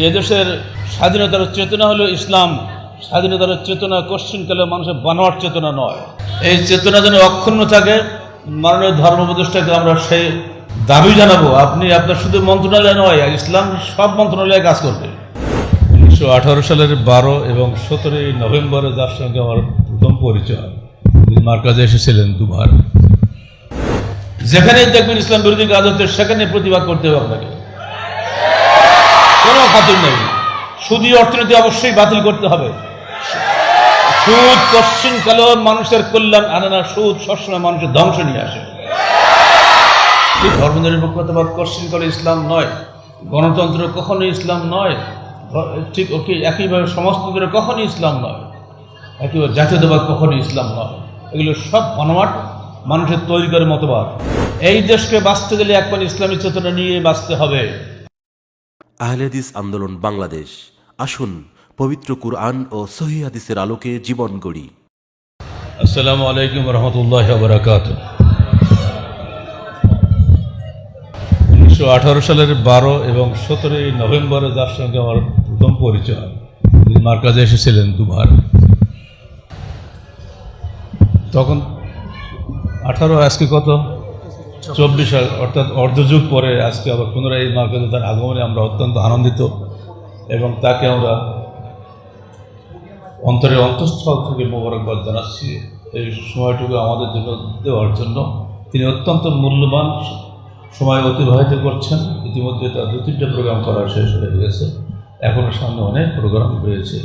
এদেশের স্বাধীনতার চেতনা হলো ইসলাম। স্বাধীনতার চেতনা কোশ্চিনকালে মানুষের বানোয়ার চেতনা নয়। এই চেতনা যেন অক্ষুণ্ণ থাকে, মাননীয় ধর্ম উপদেষ্টাকে আমরা সেই দাবি জানাবো। আপনি আপনার শুধু মন্ত্রণালয় নয়, ইসলাম সব মন্ত্রণালয়ে কাজ করবে। 1918 সালের 12 এবং 17 নভেম্বরে যার সঙ্গে আমার প্রথম পরিচয়, মার্কাজে এসেছিলেন দুবার। যেখানে দেখবেন ইসলাম বিরোধী কাজ হচ্ছে সেখানে প্রতিবাদ করতে হবে আপনাকে, কোনো খাতির নেই। সুদী অর্থনীতি অবশ্যই বাতিল করতে হবে। সুদ কোশ্চিনকালেও মানুষের কল্যাণ আনে না, সুদ সবসময় মানুষের ধ্বংস নিয়ে আসে। ধর্মনিরপেক্ষতাবাদ কোশ্চিনকালে ইসলাম নয়, গণতন্ত্র কখনোই ইসলাম নয়, ঠিক ওকে একইভাবে সমাজতন্ত্র কখনোই ইসলাম নয়, একইভাবে জাতীয়তাবাদ কখনোই ইসলাম নয়। এগুলো সব বানোয়াট, মানুষের তৈরি করে মতবাদ। এই দেশকে বাঁচতে গেলে একবার ইসলামী চেতনা নিয়ে বাঁচতে হবে। আহলে হাদিস আন্দোলন বাংলাদেশ, আসুন পবিত্র কুরআন ও সহিহ হাদিসের আলোকে জীবন গড়ি। আসসালামু আলাইকুম রহমতুল্লাহি ওয়া বারাকাতুহু। 1918 সালের 12 এবং 17 নভেম্বরে যার সঙ্গে আমার প্রথম পরিচয়, মার্কাজে এসেছিলেন দুবার। তখন 18, আজকে কত 24 সাল, অর্থাৎ অর্ধযুগ পরে আজকে আবার পুনরায় এই মার্কাজে তার আগমনে আমরা অত্যন্ত আনন্দিত এবং তাকে আমরা অন্তরের অন্তঃস্থল থেকে মোবারকবাদ জানাচ্ছি এই সময়টুকু আমাদের জন্য দেওয়ার জন্য। তিনি অত্যন্ত মূল্যবান সময় অতিবাহিত করছেন। ইতিমধ্যে তার 2-3টা প্রোগ্রাম করা শেষ হয়ে গেছে, এখনও সামনে অনেক প্রোগ্রাম রয়েছে।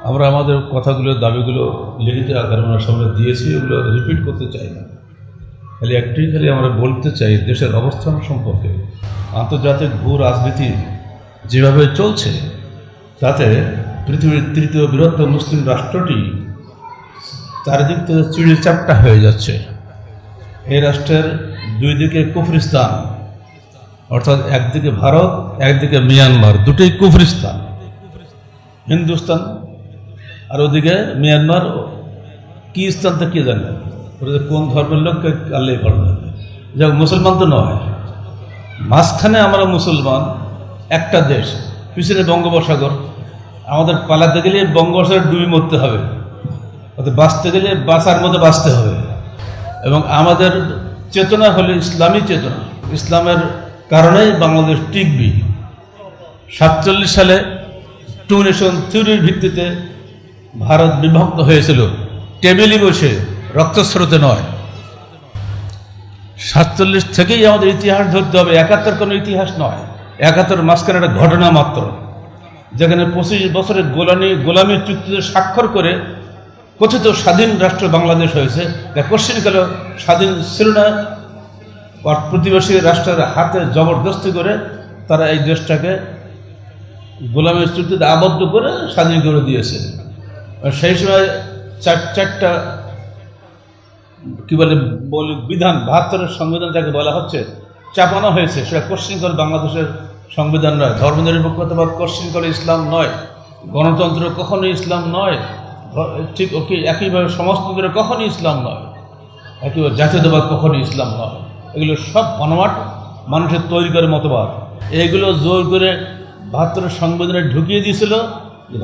আমরা আমাদের কথাগুলো, দাবিগুলো লিখিত আকারে আমরা সামনে দিয়েছি, এগুলো রিপিট করতে চাই না। খালি আমরা বলতে চাই দেশের অবস্থান সম্পর্কে। আন্তর্জাতিক ভূ রাজনীতি যেভাবে চলছে তাতে পৃথিবীর 3য় বৃহত্তম মুসলিম রাষ্ট্রটি চারিদিক থেকে চিড়ে চাপটা হয়ে যাচ্ছে। এই রাষ্ট্রের দুই দিকে কুফরিস্তান, অর্থাৎ একদিকে ভারত, একদিকে মিয়ানমার, দুটোই কুফরিস্তান। হিন্দুস্তান আর ওদিকে মিয়ানমার, কি স্থান তা কে জানে, ওদের কোন ধর্মের লোককে আল্লাহ ভালো জানে। যাক, মুসলমান তো নয়, মাঝখানে আমরা মুসলমান, একটা দেশ, পিছনে বঙ্গোপসাগর। আমাদের পালাতে গেলে বঙ্গোপসাগর ডুবে মরতে হবে, অর্থাৎ বাঁচতে গেলে বাঁচার মতো বাঁচতে হবে। এবং আমাদের চেতনা হলো ইসলামী চেতনা। ইসলামের কারণেই বাংলাদেশ টিকবি। 47 সালে 2 নেশন থিওরির ভিত্তিতে ভারত বিভক্ত হয়েছিল, টেবিলে বসে, রক্তস্রোতে নয়। 47 থেকেই আমাদের ইতিহাস ধরতে হবে। 71 কোনো ইতিহাস নয়, 71 মাঝখানে একটা ঘটনা মাত্র, যেখানে 25 বছরের গোলামী চুক্তিতে স্বাক্ষর করে কথিত স্বাধীন রাষ্ট্র বাংলাদেশ হয়েছে। কোশ্চিনকালে স্বাধীন ছিল না, প্রতিবেশী রাষ্ট্রের হাতে জবরদস্তি করে তারা এই দেশটাকে গোলামীর চুক্তিতে আবদ্ধ করে স্বাধীন করে দিয়েছে। সেই সময় চারটা কি বলে বিধান, 72-এর সংবিধান যাকে বলা হচ্ছে, চাপানো হয়েছে। সেটা কোশ্চিনকালে বাংলাদেশের সংবিধান নয়। ধর্মনিরপেক্ষতাবাদ কোশ্চিনকালে ইসলাম নয়, গণতন্ত্র কখনোই ইসলাম নয়, ঠিক ওকে একইভাবে সমাজতন্ত্র কখনোই ইসলাম নয়, একইভাবে জাতীয়তাবাদ কখনোই ইসলাম নয়। এগুলো সব বানোয়াট, মানুষের তৈরি করে মতবাদ। এইগুলো জোর করে 72-এর সংবিধানে ঢুকিয়ে দিয়েছিল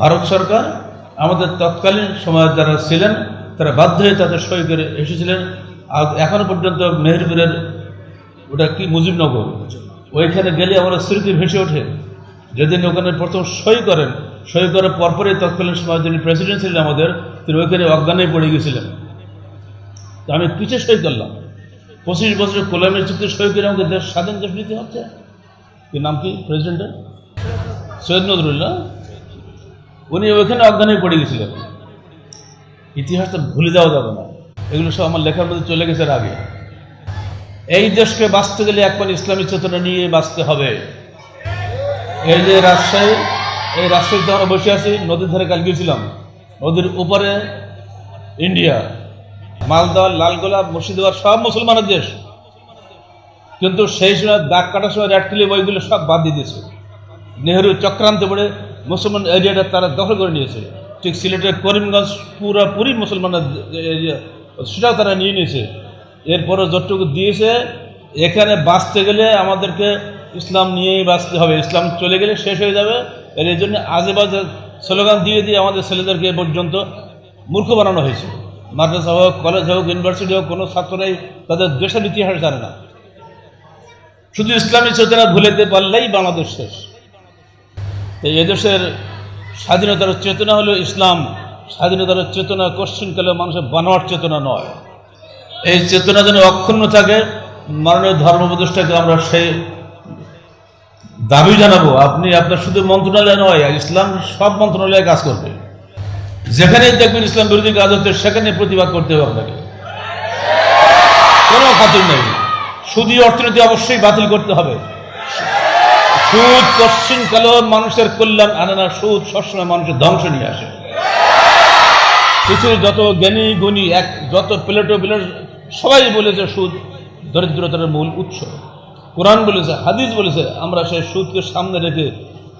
ভারত সরকার। আমাদের তৎকালীন সময়ে যারা ছিলেন তারা বাধ্য হয়ে তাদের সই করে এসেছিলেন। আর এখনো পর্যন্ত মেহেরপুরের ওটা কি মুজিবনগর, ওইখানে গেলে আমরা স্মৃতি ভেসে ওঠে। যেদিন ওখানে প্রথম সই করেন, সই করার পরপরই তৎকালীন সময় যিনি প্রেসিডেন্ট ছিলেন আমাদের, তিনি ওইখানে অজ্ঞানে পড়ে গেছিলেন। তো আমি পিছিয়ে সই করলাম। 25 বছরের গোলামীর চুক্তি সই করে আমাদের দেশ স্বাধীন দেশ নিতে হচ্ছে। কি নাম কি প্রেসিডেন্টের? সৈয়দ নজরুল্লাহ। উনি ওইখানে অজ্ঞানে পড়ে গেছিলেন। ইতিহাসটা ভুলে যাওয়া যাবে না, এগুলো সব আমার লেখার মধ্যে চলে গেছে আগে। এই দেশকে বাঁচতে গেলে একবার ইসলামী চেতনা নিয়ে বাঁচতে হবে। এই যে রাজশাহী, এই রাজশাহীতে আমরা বসে আছি, নদীর ধারে কাল গিয়েছিলাম, নদীর উপরে ইন্ডিয়া, মালদা, লালগোলা, মুর্শিদাবাদ সব মুসলমানের দেশ। কিন্তু সেই সময় দাগ কাটার সময় রেড ক্লিপ ওইগুলো সব বাদ দিয়ে দিয়েছে। নেহরু চক্রান্তে পড়ে মুসলমান এরিয়াটা তারা দখল করে নিয়েছে। ঠিক সিলেটের করিমগঞ্জ পুরোপুরি মুসলমানের এরিয়া, সেটাও তারা নিয়ে নিয়েছে। এরপরে যতটুকু দিয়েছে, এখানে বাঁচতে গেলে আমাদেরকে ইসলাম নিয়েই বাঁচতে হবে, ইসলাম চলে গেলে শেষ হয়ে যাবে। এর জন্য আজেবাজে স্লোগান দিয়ে দিয়ে আমাদের ছেলেদেরকে এ পর্যন্ত মূর্খ বানানো হয়েছে। মাদ্রাসা হোক, কলেজ হোক, ইউনিভার্সিটি হোক, কোনো ছাত্ররাই তাদের দেশের ইতিহাস জানে না। শুধু ইসলামী চেতনা ভুলেতে পারলেই বাংলাদেশ শেষ। এই এদেশের স্বাধীনতার চেতনা হলো ইসলাম। স্বাধীনতার চেতনা কোশ্চিনকালে মানুষের বানোয়ার চেতনা নয়। এই চেতনা যেন অক্ষুণ্ণ থাকে, মাননীয় ধর্ম উপদেষ্টাকে আমরা সেই দাবি জানাবো। আপনি আপনার শুধু মন্ত্রণালয় নয়, ইসলাম সব মন্ত্রণালয়ে কাজ করবে। যেখানেই দেখবেন ইসলাম বিরোধী কাজ হচ্ছে সেখানে প্রতিবাদ করতে হবে আপনাকে, কোনো খাতির নেই। সুদী অর্থনীতি অবশ্যই বাতিল করতে হবে। সুদ কোশ্চিনকালেও মানুষের কল্যাণ আনে না, সুদ সবসময় মানুষের ধ্বংস নিয়ে আসে। পৃথিবীর যত জ্ঞানী গুণী যত প্লেটো সবাই বলেছে সুদ দরিদ্রতার মূল উৎস। কোরআন বলেছে, হাদিস বলেছে। আমরা সেই সুদকে সামনে রেখে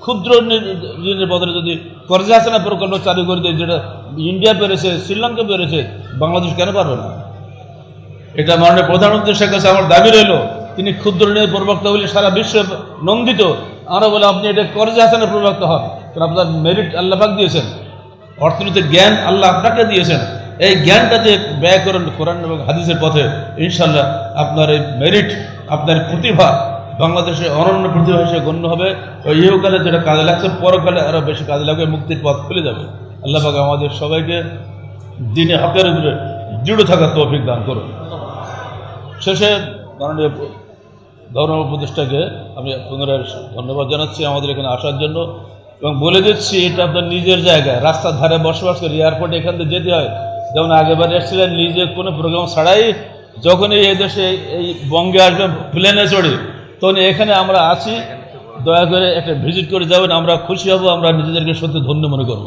ক্ষুদ্র ঋণের বদলে যদি কর্জা হাসানা প্রকল্প চালু করে দিই, যেটা ইন্ডিয়া পেরেছে, শ্রীলঙ্কা পেরেছে, বাংলাদেশ কেন পারবে না? এটা মাননীয় প্রধানমন্ত্রীর কাছে আমার দাবি রইল। তিনি ক্ষুদ্র ঋণের প্রবক্তা বলে সারা বিশ্ব নন্দিত। আমরা বলে আপনি এটা কর্জা হাসানের প্রবক্তা হন, কারণ আপনার মেরিট আল্লাহ পাক দিয়েছেন, অর্থনীতির জ্ঞান আল্লাহ আপনাকে দিয়েছেন। এই জ্ঞানটাতে ব্যয় করেন কোরআন এবং হাদিসের পথে। ইনশাল্লাহ আপনার এই মেরিট, আপনার প্রতিভা বাংলাদেশে অনন্য প্রতিভা হিসেবে গণ্য হবে। ওই ইহকালে যেটা কাজে লাগছে, পরকালে আরও বেশি কাজে লাগবে, মুক্তির পথ খুলে যাবে। আল্লাহ পাক আমাদের সবাইকে দ্বীনে হকের উপরে দৃঢ় থাকার তৌফিক দান করুন। শেষে মাননীয় ধর্ম উপদেষ্টাকে আমি পুনরায় ধন্যবাদ জানাচ্ছি আমাদের এখানে আসার জন্য, এবং বলে দিচ্ছি এটা আপনার নিজের জায়গায়, রাস্তার ধারে বসবাস করে এয়ারপোর্টে এখান থেকে যেতে হয়। যেমন আগেবার এসেছিলেন নিজে কোনো প্রোগ্রাম ছাড়াই, যখনই এই দেশে এই বঙ্গে আসবেন প্লেনে চড়ে, তখন এখানে আমরা আছি, দয়া করে একটা ভিজিট করে যাবেন। আমরা খুশি হব, আমরা নিজেদেরকে সত্যি ধন্য মনে করব।